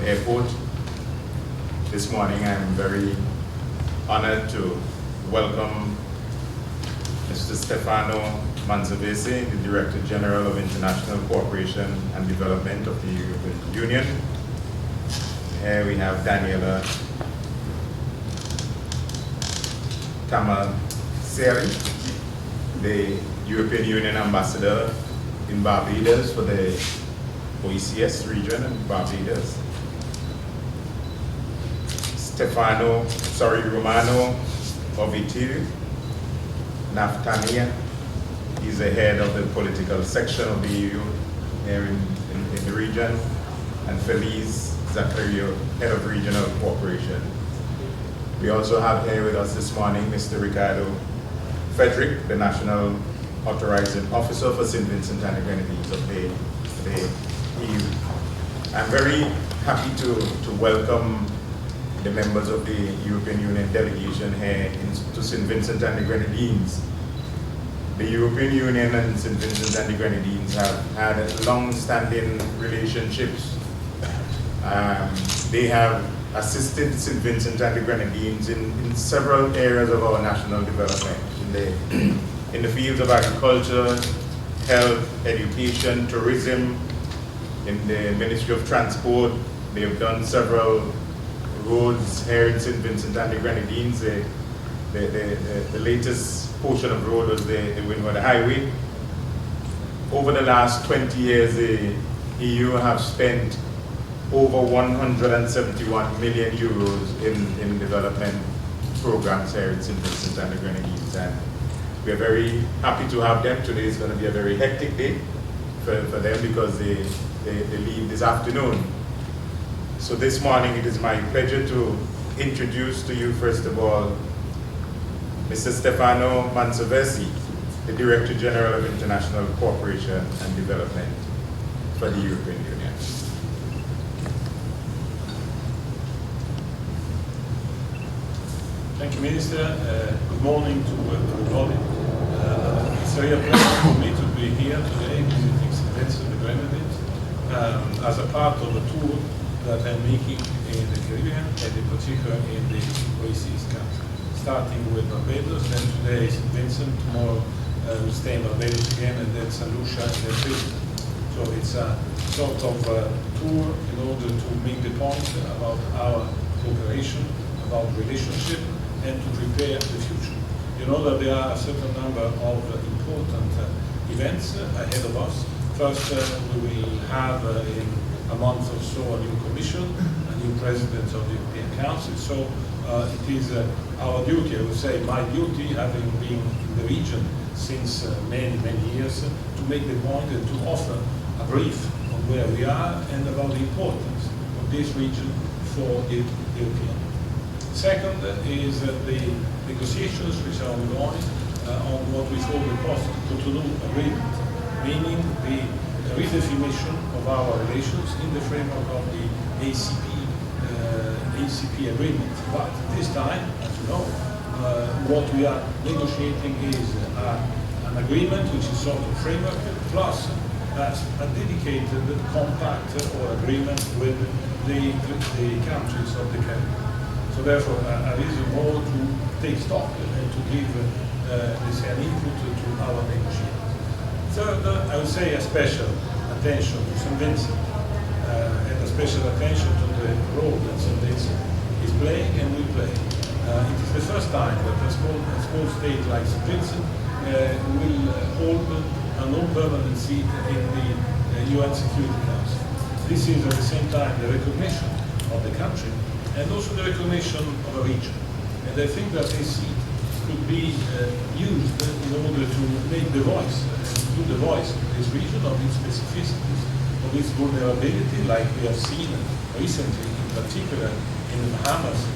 Airport. This morning I'm very honored to welcome Mr. Stefano Manzavese, the Director General of International Cooperation and Development of the European Union. Here we have Daniela Tamaseri, the European Union Ambassador in Barbados for the OECS region in Barbados. Romano Ovitiri Naftania. He's the head of the political section of the EU here in the region. And Feliz Zachario, head of regional cooperation. We also have here with us this morning Mr. Ricardo Frederick, the National Authorizing Officer for Saint Vincent and the Grenadines of the EU. I'm very happy to welcome the members of the European Union delegation here to Saint Vincent and the Grenadines. The European Union and Saint Vincent and the Grenadines have had long-standing relationships. They have assisted Saint Vincent and the Grenadines in several areas of our national development, in the fields of agriculture, health, education, tourism. In the Ministry of Transport, they have done several roads here in Saint Vincent and the Grenadines. The latest portion of road was the Windward Highway. Over the last 20 years, the EU have spent over 171 million euros in development programs here in Saint Vincent and the Grenadines. And we're very happy to have them. Today is going to be a very hectic day for them because they leave this afternoon. So this morning it is my pleasure to introduce to you, first of all, Mr. Stefano Manzavese, the Director General of International Cooperation and Development for the European Union. Thank you, Minister. Good morning to everybody. It's a real pleasure for me to be here today visiting Saint Vincent and the Grenadines as a part of a tour that I'm making in the Caribbean and in particular in the OECS countries. Starting with Barbados, then today Saint Vincent, tomorrow we'll stay in Barbados again, and then St. Lucia and then Tristan. So it's a sort of tour in order to make the point about our cooperation, about relationship, and to prepare the future. You know that there are a certain number of important events ahead of us. First, we will have in a month or so a new commission, a new president of the European Council. So it is our duty, I would say my duty, having been in the region since many years, to make the point and to offer a brief on where we are and about the importance of this region for the European. Second is the negotiations which are ongoing on what we call the post-Cotonou agreement, meaning the redefinition of our relations in the framework of the ACP agreement. But this time, as you know, what we are negotiating is an agreement which is sort of framework plus a dedicated compact or agreement with the countries of the Caribbean. So therefore, a reason more to take stock and to give an input to our negotiations. Third, I would say a special attention to Saint Vincent and a special attention to the role that Saint Vincent is playing and will play. It is the first time that a small state like Saint Vincent will hold a non-permanent seat in the UN Security Council. This is at the same time the recognition of the country and also the recognition of a region. And I think that this seat could be used in order to make the voice, to the voice of this region, of its specificities, of its vulnerability, like we have seen recently, in particular in the Bahamas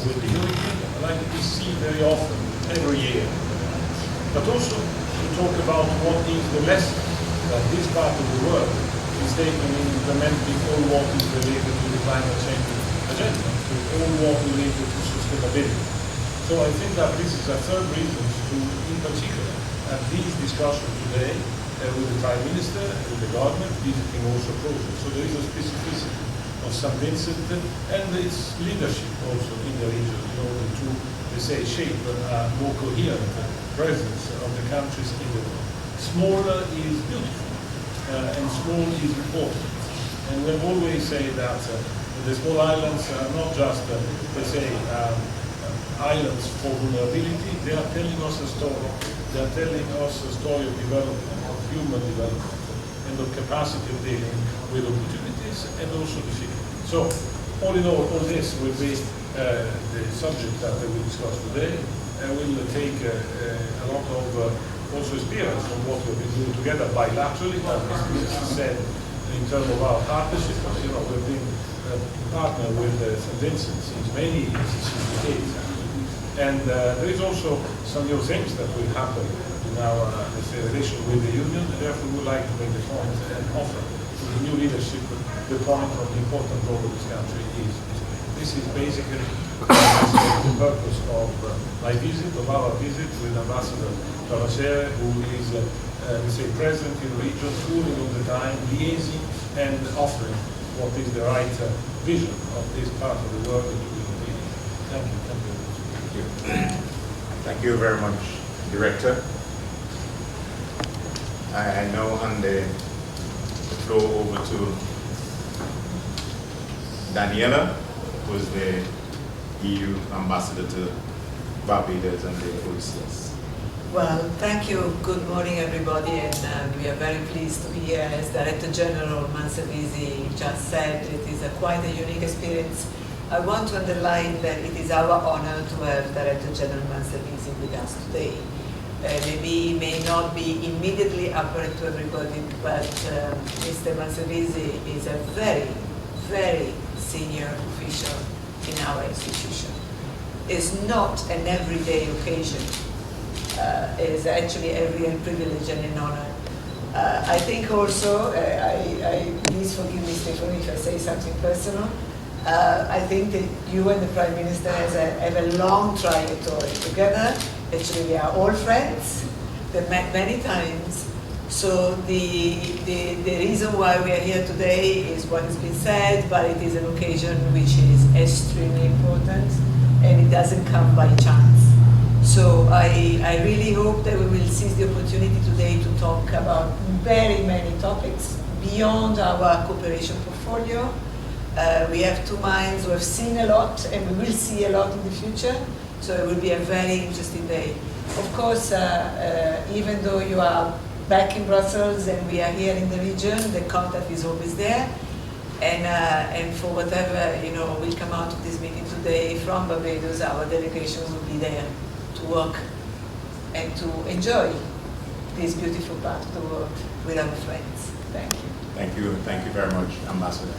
with the hurricane, like we see very often, every year. But also to talk about what is the lesson that this part of the world is taking in implementing all what is related to the climate change agenda, to all what related to sustainability. So I think that this is a third reason to, in particular, have this discussion today with the Prime Minister, with the government, visiting also projects. So there is a specificity of Saint Vincent and its leadership also in the region in order to, let's say, shape a more coherent presence of the countries in the world. Small is beautiful and small is important. And we've always said that the small islands are not just, let's say, islands for vulnerability. They are telling us a story. They are telling us a story of development, of human development, and of capacity of dealing with opportunities and also difficulties. So, all in all this will be the subject that we will discuss today. And we'll take a lot of also experience from what we've been doing together bilaterally, as Mr. said, in terms of our partnership. You know, we've been partner with Saint Vincent since many years, since decades. And there is also some new things that will happen in our relation with the Union, and therefore we would like to make the point and offer to the new leadership the point of the important role of this country is. This is basically the purpose of my visit, of our visit with Ambassador Torracere, who is, we say, present in the region, touring all the time, liaising and offering what is the right vision of this part of the world that we will be. Thank you. Thank you. Thank you very much, Director. I now hand the floor over to Daniela, who is the EU Ambassador to Barbados and the OECS. Well, thank you. Good morning, everybody, and we are very pleased to be here. As Director General Manservisi just said, it is quite a unique experience. I want to underline that it is our honor to have Director General Manservisi with us today. Maybe may not be immediately apparent to everybody, but Mr. Manservisi is a very, very senior official in our institution. It's not an everyday occasion. It is actually a real privilege and an honor. I think also, please forgive me, Stefano, if I say something personal. I think that you and the Prime Minister have a long trajectory together. Actually, we are all friends. We've met many times. So the reason why we are here today is what has been said, but it is an occasion which is extremely important, and it doesn't come by chance. So I really hope that we will seize the opportunity today to talk about very many topics beyond our cooperation portfolio. We have two minds, we have seen a lot, and we will see a lot in the future. So it will be a very interesting day. Of course, even though you are back in Brussels and we are here in the region, the contact is always there. And for whatever will come out of this meeting today from Barbados, our delegation will be there to work and to enjoy this beautiful part of the world with our friends. Thank you. Thank you very much, Ambassador.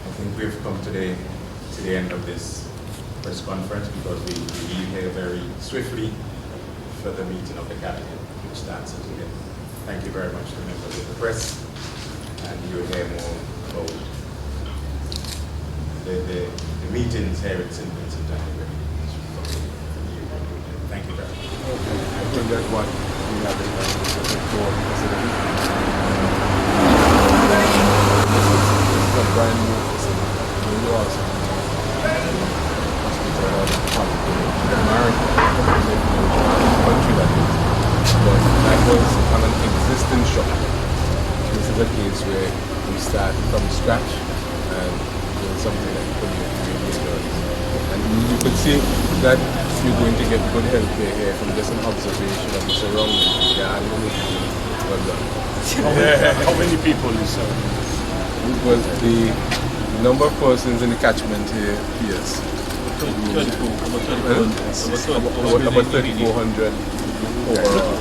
I think we've come today to the end of this press conference because we leave here very swiftly for the meeting of the cabinet, which starts at 2:00. Thank you very much to members of the press, and you'll hear more about the meetings here at Saint Vincent and the Grenadines. Thank you very much. I think that's what we have in the board facility. It's a brand new facility. We also America, country that is. But that was on an existing shop. This is a case where we start from scratch and doing something that you couldn't do in years. And you could see that you're going to get good health care here from just an observation of the surroundings. Yeah, well done. How many people is Well, the number of persons in the catchment here, yes. About 3,400 overall.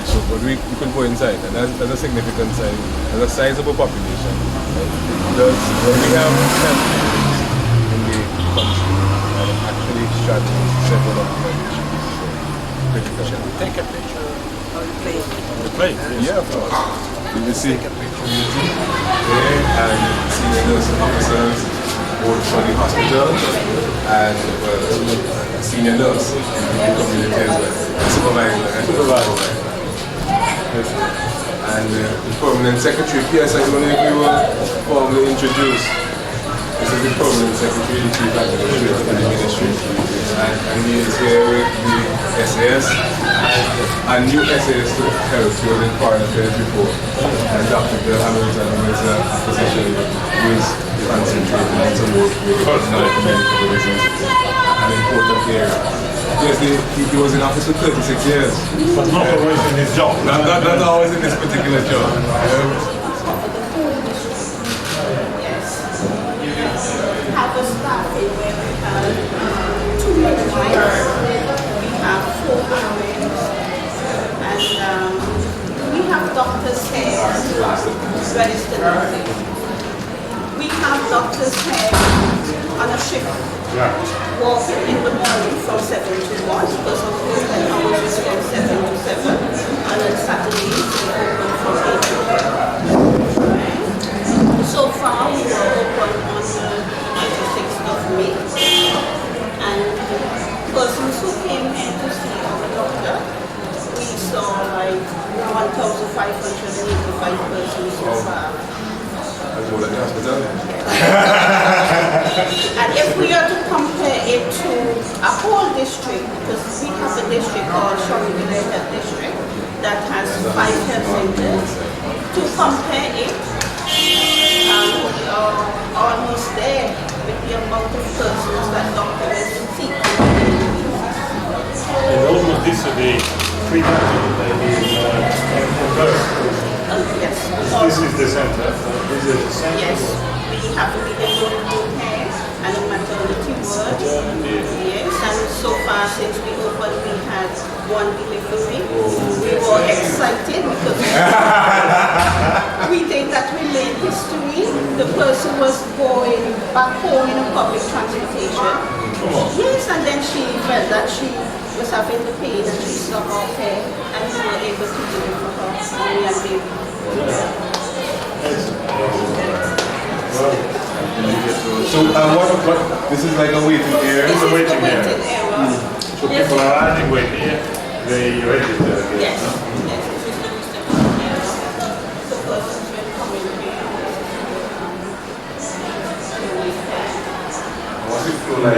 So, but we could go inside, and that's a significant size, that's a sizable population. We have champions in the country that have actually straddled several of the issues. So, critical. Shall we take a picture On on the plate? Yeah, of course. You will see there and senior nursing officers, both for the hospital and senior nurse in the community as well. Supervisor. And the permanent secretary, P.S. I don't know if you will formally introduce. This is the permanent secretary, the chief administrator of the ministry. And he is here with the SAS and new SAS to help you in foreign affairs before. And Dr. Bill Hamilton, who is a physician who is concentrating on some work with non-communicable diseases, an important area. Yes, he was in office for 36 years. But not always in his job. Not always in this particular job. Have a staffing where we have 2 midwives, we have 4 RNs, and we have doctors here, registered nurses. We have doctors here on a shift, walking in the morning from 7 to 1, because of course the hours is from 7 to 7, and on Saturdays we open from 8 to 10. So far we were open on the 26th of May, and persons who came here to see our doctor, we saw like 1,585 persons so far. That's more than the hospital. And if we are to compare it to a whole district, because we have a district called Shoreville Health District that has 5 health centers, to compare it, we are almost there with the amount of persons that doctors seek. And almost this the 3 times in birth. Yes. This is the center. This is the center. Yes. We have a delivery room here and a maternity ward. Yes. And so far since we opened, we had 1 delivery. We were excited because we think that we made history. The person was going back home in a public transportation. Yes, and then she felt that she was having the pain and she stopped off here and we were able to deliver her only a baby. So what this is like a waiting area? This is the waiting area. So people are adding weight here, they register again. Yes. No? Yes, this is the reception area. The persons will come in here. What's it feel like?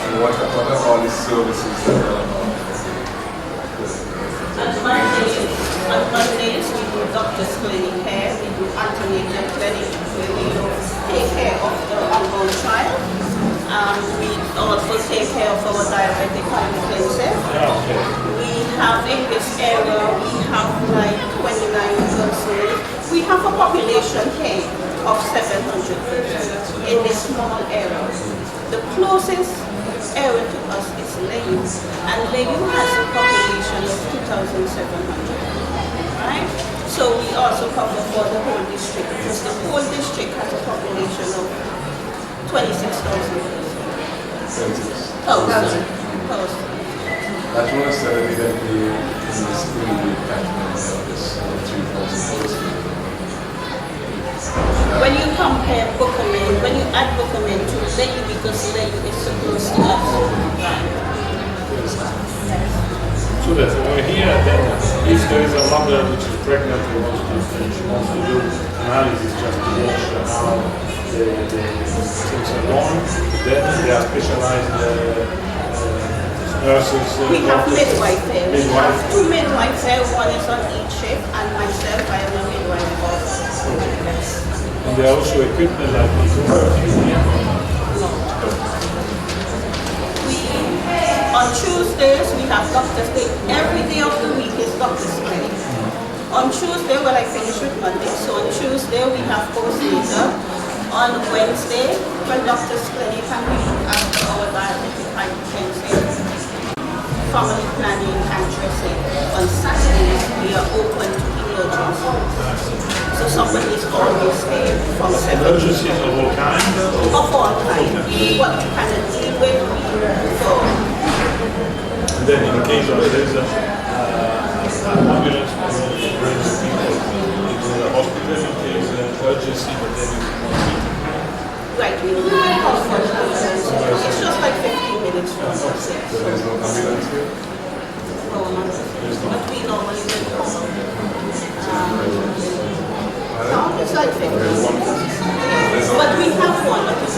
And what are all these services that are On Mondays, we do doctor's clinic here, we do antenatal clinic, where we take care of the unborn child. We also take care of our diabetic hypertensive. We have in this area, we have like 29 persons. We have a population here of 700 persons in this small area. The closest area to us is Layu, and Layu has a population of 2,700. Right? So we also cover for the whole district, because the whole district has a population of 26,000. 1,000. That was said that the school catchment of this 3,000. When you compare Bokomen, when you add Bokomen to Layu, because Layu is supposed to us. So that over here, then, if there is a mother which is pregnant who wants to do analysis just to watch how the things are going, then they are specialized nurses. We have midwife here. We have Midwife. 2 midwives here. One is on each shift, and myself, I am a midwife also. And there are also equipment like this to work here. On Tuesdays, we have doctor's day. Every day of the week is doctor's clinic. On Tuesday, well, I finish with Monday, so on Tuesday, we have postnatal. On Wednesday, well, doctor's clinic, and we look after our diabetic hypertension, family planning, and dressing. On Saturdays, we are open to emergencies. So somebody is always there from 7 to Emergencies of all kinds? of all kinds. What you kind of deal with. So, And then in case of there is an ambulance that brings people into the hospital in case of urgency, but then you cannot right, we do have hospital. It's just like 15 minutes from us. So there's no ambulance here? home, but we normally went home. No, it's like 50. But we have one, but it's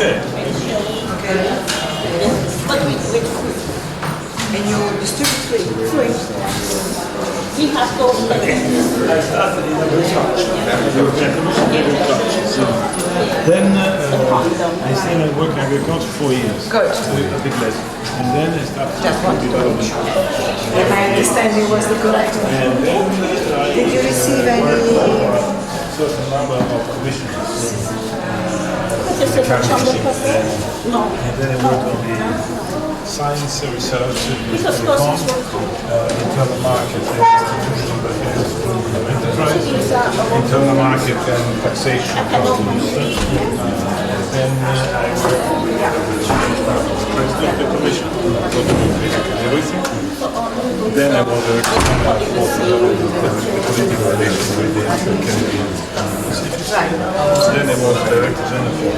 Okay. but with food. And you distribute free? Free. We have those. I started in agriculture. Then I stayed and worked in agriculture for 4 years. Good. A bit less. And then I started Just one. development. And my understanding was the correct one. And then Did you receive worked any? for a certain number of commissions. Just a chamber person? No. And then I worked on the science research, Because persons work internal market, enterprise, internal market and taxation customers. Then I worked as president of the commission, everything. Then I was the political relations with the Canadian Right. Then I was director general for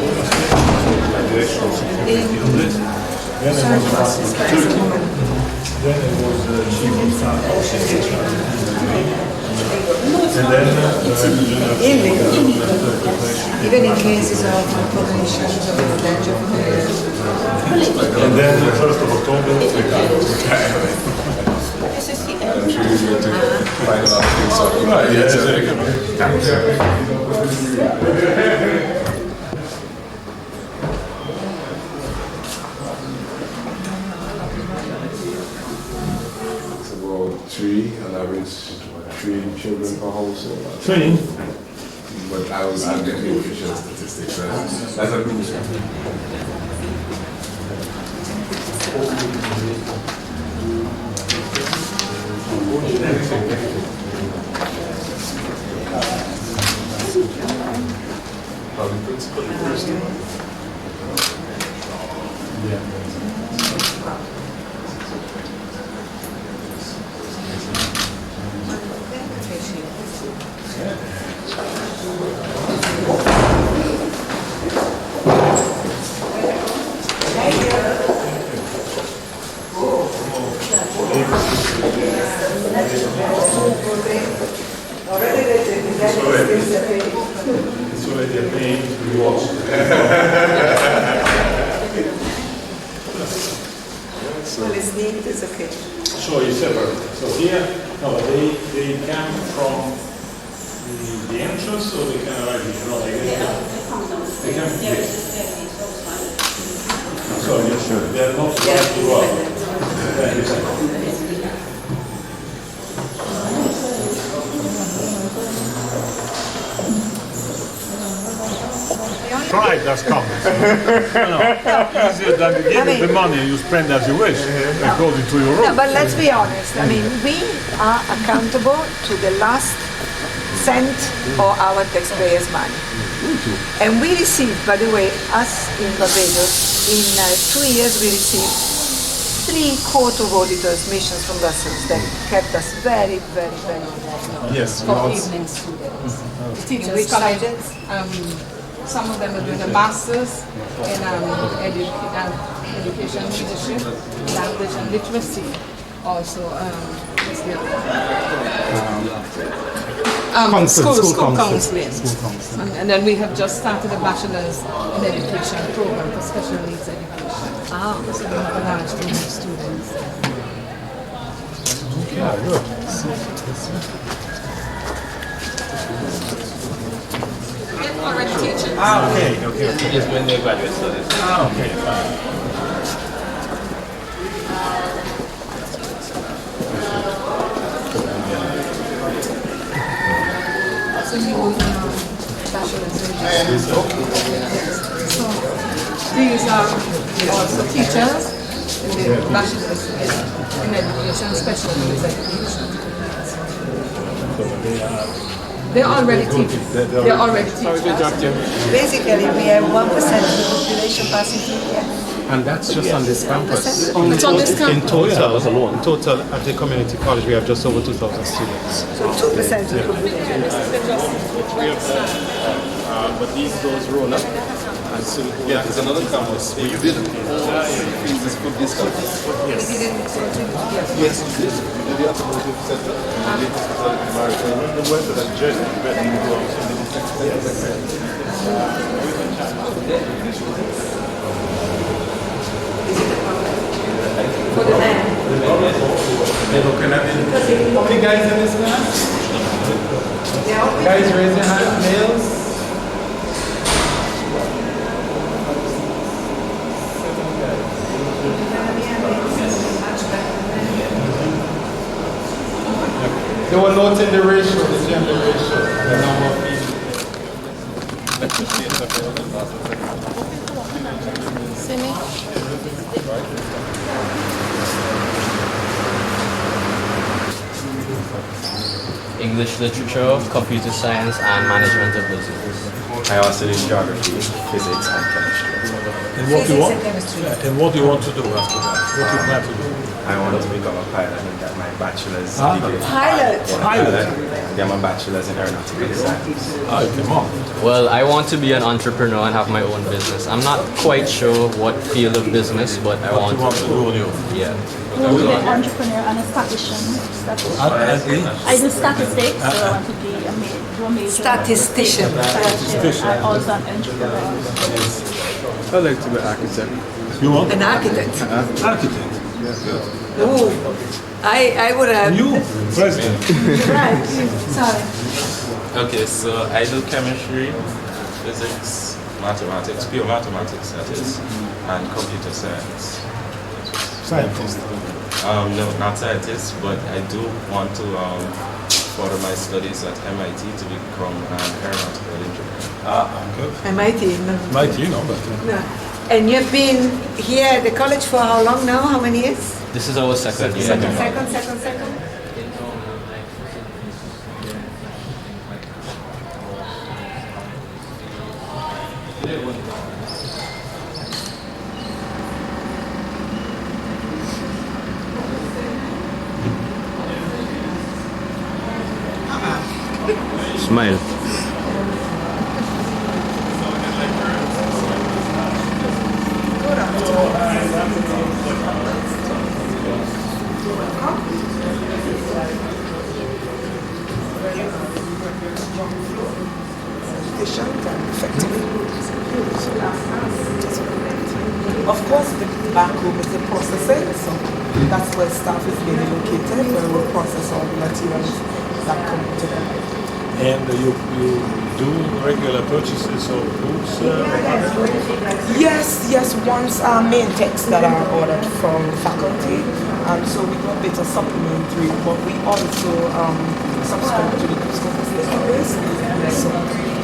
direction of security on this. Then I was ambassador to Turkey. Then I was chief of staff and then Even in cases of populations of danger for the and then the 1st of October, This is the end. I'm sure you're going to find a lot of things out. Right, yes, It's about 3, on average, 3 children per household. Training. But I'll get the official statistics. That's a good thing. Probably principal first. It's already a pain to watch. Well, it's neat, it's okay. So you separate. So here, no, they come from the entrance or they come right here? No, they come from here. So you're sure? They are not allowed to go out. Yeah, you said. Pride has come. Easier than you give the money and you spend as you wish, according to your No, rules. but let's be honest. I mean, we are accountable to the last cent of our taxpayers' money. And we received, by the way, us in Barbados, in 2 years we received 3 Court of Auditors missions from Brussels that kept us very, very, very Yes. For evening students. Teachers, which college, subjects? some of them are doing a master's in education leadership, language and literacy. Also, what's the other one? School counseling. And then we have just started a bachelor's in education program for special needs education. Ah. So we have a large team of students. Yeah, good. Already teaching. Ah, okay. Just when they graduate studies. Ah, okay, fine. So you will bachelor's in education. So these are also teachers in the bachelor's in education, special needs education. They're already teaching. They're already teaching. Basically, we have 1% of the population passing through here. And that's just on this campus. It's on this In campus. total, at the community college, we have just over 2,000 students. So 2% of the population. But these those roll up. Yeah, there's another campus. You did all this food discount. We didn't continue. Yes, you did. You did the automotive center. You did hospitality maritime. The weather that journey, but you go For the men. Okay, guys in this class? Guys, raise your hand, males. They were noting the ratio, the gender ratio, the number of English literature, computer science, and management of business. I also do geography, physics, and chemistry. And what do you want? Chemistry. And what do you want to do after that? What do you plan to do? I want to become a pilot and get my bachelor's degree. Pilot. Pilot. Get my bachelor's in aeronautical design. Oh, come on. Well, I want to be an entrepreneur and have my own business. I'm not quite sure what field of business, but I What want you want to to. do on your Yeah. want to be an entrepreneur and a statistician. I do statistics, so I want to be do a major. Statistician. And also an entrepreneur. I like to be an architect. You want? An architect. Architect. Ooh. I would have. You, president. Right. Sorry. Okay, so I do chemistry, physics, mathematics, pure mathematics that is, and computer science. Scientist. No, not scientist, but I do want to further my studies at MIT to become an aeronautical engineer. Good. MIT. No. Might you know, but No. And you've been here at the college for how long now? How many years? This is our second year. Second. Smile. Of course, the back room is the processing, so that's where staff is being located, where we process all the materials that come together. and you do regular purchases of books? Yes, once our main texts that are ordered from faculty, so we do a bit of supplementary, but we also subscribe to the Scopus database, so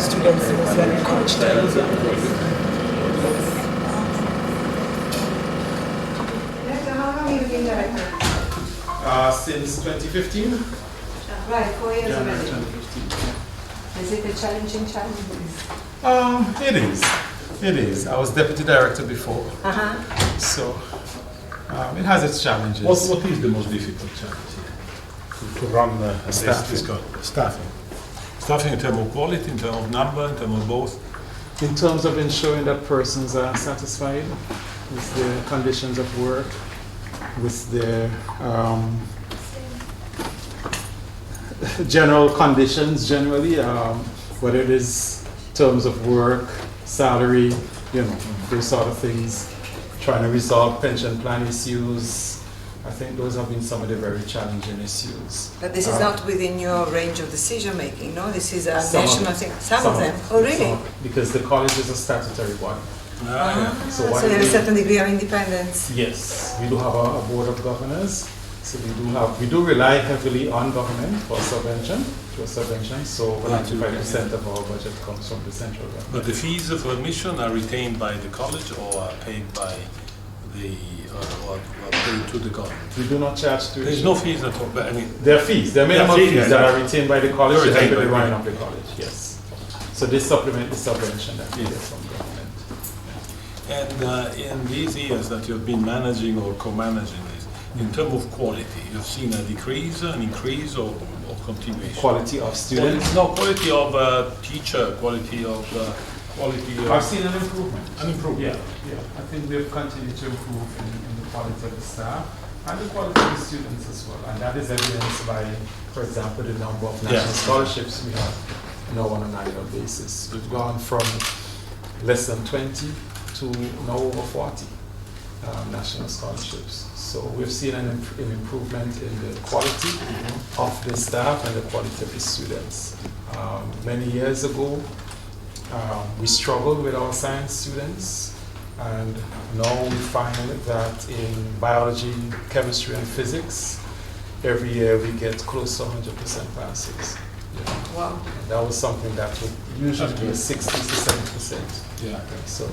students must be encouraged to use it. How long have you been director? Since 2015. Right, 4 years January already. 2015. Is it a challenging challenge? It is. I was deputy director before, Uh-huh. so it has its challenges. What is the most difficult challenge here to run this kind of staffing? Staffing in terms of quality, in terms of number, in terms of both? In terms of ensuring that persons are satisfied with the conditions of work, with the general conditions generally, whether it is terms of work, salary, those sort of things, trying to resolve pension plan issues. I think those have been some of the very challenging issues. But this is not within your range of decision making, no? This is a Some of national it. thing. Some of them? Oh, really? Because the college is a statutory body. So what there is a we- certain degree of independence. Yes, we do have a board of governors. So we do rely heavily on government for subvention, so 95% of our budget comes from the central government. But the fees for admission are retained by the college or are paid by the, or paid to the government? We do not charge tuition. There's no fees at all, but I mean. There are fees, there are minimum There are fees, fees that yeah. are retained by the college They're to help retained with the by running the- of the college, yes. So they supplement the subvention that we get from government. And in these years that you've been managing or co-managing this, in terms of quality, you've seen a decrease, an increase, or continuation? Quality of students? No, quality of teacher, quality of quality? I've seen an improvement. An improvement? Yeah. I think we've continued to improve in the quality of the staff and the quality of the students as well. And that is evidenced by, for example, the number of national scholarships we have now on an annual basis. We've gone from less than 20 to now over 40 national scholarships. So we've seen an improvement in the quality of the staff and the quality of the students. Many years ago, we struggled with our science students, and now we find that in biology, chemistry, and physics, every year we get close to 100% passes. Wow. That was something that would usually be 60 to 70%. Yeah. So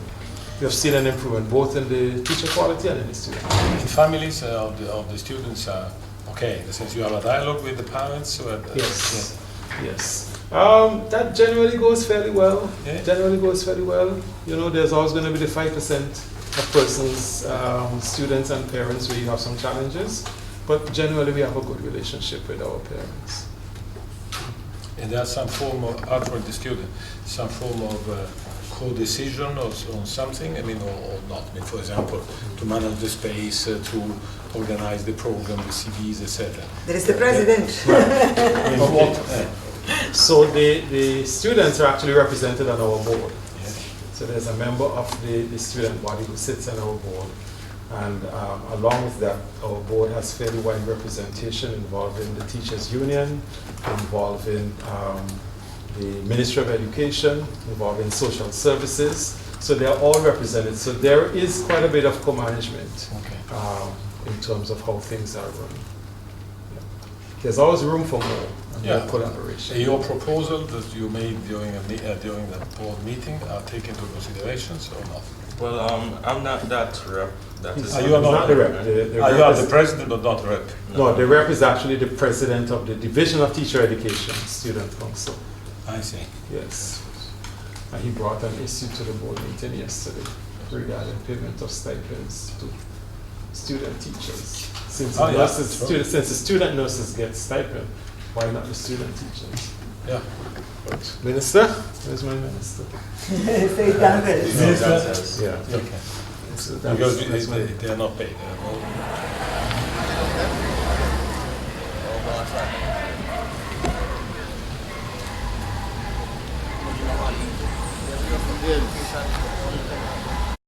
we've seen an improvement both in the teacher quality and in the student. The families of the students are okay, since you have a dialogue with the parents? Yes. Yes. That generally goes fairly well. Yeah. Generally goes fairly well. You know, there's always going to be the 5% of persons, students and parents where you have some challenges, but generally we have a good relationship with our parents. And there's some form of, out for the student, some form of co-decision or on something, I mean, or not. I mean, for example, to manage the space, to organize the program, the CVs, etc. There is the president. So the students are actually represented on our board. Yes. So there's a member of the student body who sits on our board. And along with that, our board has fairly wide representation involving the teachers union, involving the Ministry of Education, involving social services. So they are all represented. So there is quite a bit of co-management in terms of how things are run. Yeah. There's always room for more and more collaboration. Your proposal that you made during the board meeting are taken into consideration or not? Well, I'm not that rep. You are not the rep. You are the president but not rep? No, the rep is actually the president of the Division of Teacher Education Student Council. I see. Yes. And he brought an issue to the board meeting yesterday regarding payment of stipends to student teachers. Since since the student nurses get stipend, why not the student teachers? Yeah. But Minister? Where's my minister? Say Minister? Yeah. Okay. So because they are not paid.